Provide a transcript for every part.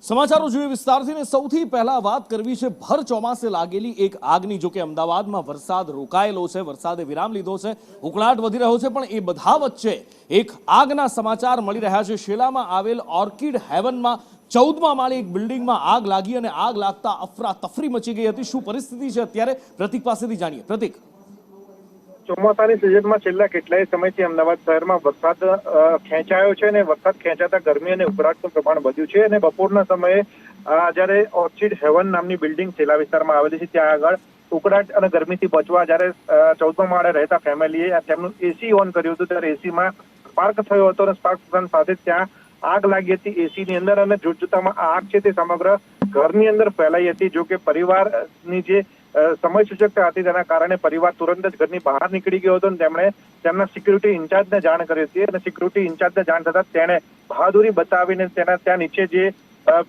સમાચારો જોઈએ વિસ્તારથી ને સૌથી પહેલા વાત કરવી છે ભર ચોમાસે લાગેલી એક આગની। જો કે અમદાવાદમાં વરસાદ રોકાયેલો છે, વરસાદે વિરામ લીધો છે, ઉકળાટ વધી રહ્યો છે, પણ એ બધા વચ્ચે એક આગના સમાચાર મળી રહ્યા છે। શેલામાં આવેલ ઓર્કિડ હેવનમાં 14મા માળે એક બિલ્ડિંગમાં આગ લાગી અને આગ લાગતા અફરાતફરી મચી ગઈ હતી। શું પરિસ્થિતિ છે અત્યારે પ્રતીક પાસેથી જાણીએ। પ્રતીક, ચોમાસાની સિઝનમાં છેલ્લા કેટલાય સમયથી અમદાવાદ શહેરમાં વરસાદ ખેંચાયો છે અને વરસાદ ખેંચાતા ગરમી અને ઉકળાટનું પ્રમાણ વધ્યું છે અને બપોરના સમયે જ્યારે ઓર્ચિડ હેવન નામની બિલ્ડિંગ છેલ્લા વિસ્તારમાં આવેલી છે ત્યાં આગળ ઉકળાટ અને ગરમીથી બચવા જ્યારે 14મા માળે રહેતા ફેમિલીએ તેમનું એસી ઓન કર્યું હતું ત્યારે એસીમાં સ્પાર્ક થયો હતો અને સ્પાર્ક સાથે ત્યાં આગ લાગી હતી એસીની અંદર અને જોતજોતામાં આગ છે તે સમગ્ર ઘરની અંદર ફેલાઈ હતી। જો કે પરિવારની જે સમય સૂચકતા હતી તેના કારણે પરિવાર તુરંત જ ઘરની બહાર નીકળી ગયો હતો અને તેમણે તેમના સિક્યુરિટી ઇન્ચાર્જને જાણ કરી હતી અને સિક્યુરિટી ઇન્ચાર્જને જાણ થતા તેણે બહાદુરી બતાવીને તેના ત્યાં નીચે જે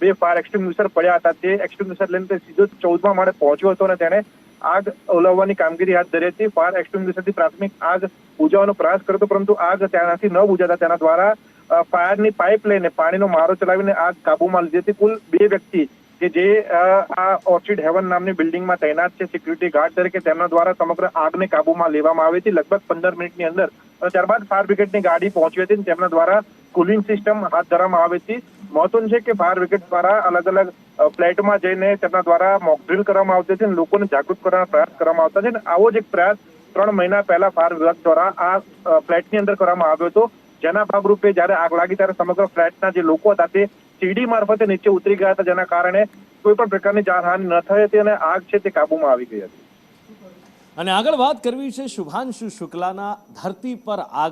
બે ફાયર એક્સટિંગ્વિશર પડ્યા હતા તે એક્સટિંગ્વિશર લઈને સીધો 14મા માળે પહોંચ્યો હતો અને તેણે આગ ઓલવવાની કામગીરી હાથ ધરી હતી। ફાયર એક્સટિંગ્વિશરથી પ્રાથમિક આગ બુઝાવવાનો પ્રયાસ કર્યો પરંતુ આગ ત્યાંથી ન બુઝાતા તેના દ્વારા ફાયરની પાઇપ લઈને પાણીનો મારો ચલાવીને આગ કાબુમાં લીધી હતી। કુલ 2 વ્યક્તિ કે જે આ ઓર્ચિડ હેવન નામની બિલ્ડિંગમાં તૈનાત છે સિક્યુરિટી ગાર્ડ તરીકે તેમના દ્વારા સમગ્ર આગને કાબુમાં લેવામાં આવી હતી લગભગ 15 મિનિટની અંદર। ત્યારબાદ ફાયર બ્રિગેડની ગાડી પહોંચી હતી અને તેમના દ્વારા કુલિંગ સિસ્ટમ હાથ ધરવામાં આવી હતી। મહત્વનું છે કે ફાયર બ્રિગેડ દ્વારા અલગ અલગ ફ્લેટમાં જઈને તેમના દ્વારા મોક ડ્રીલ કરવામાં આવતી હતી અને લોકોને જાગૃત કરવાનો પ્રયાસ કરવામાં આવતા છે અને આવો જ એક પ્રયાસ 3 મહિના પહેલા ફાયર વિભાગ દ્વારા આ ફ્લેટની અંદર કરવામાં આવ્યો હતો, જેના ભાગરૂપે જ્યારે આગ લાગી ત્યારે સમગ્ર ફ્લેટના જે લોકો હતા તે સીડી મારફતે નીચે ઉતરી ગયા હતા, જેના કારણે કોઈ પણ પ્રકારની જાનહાનિ ન થઈ હતી અને આગ છે તે કાબુમાં આવી ગઈ હતી। અને આગળ વાત કરવી છે શુભાંશુ શુક્લાના ધરતી પર આગ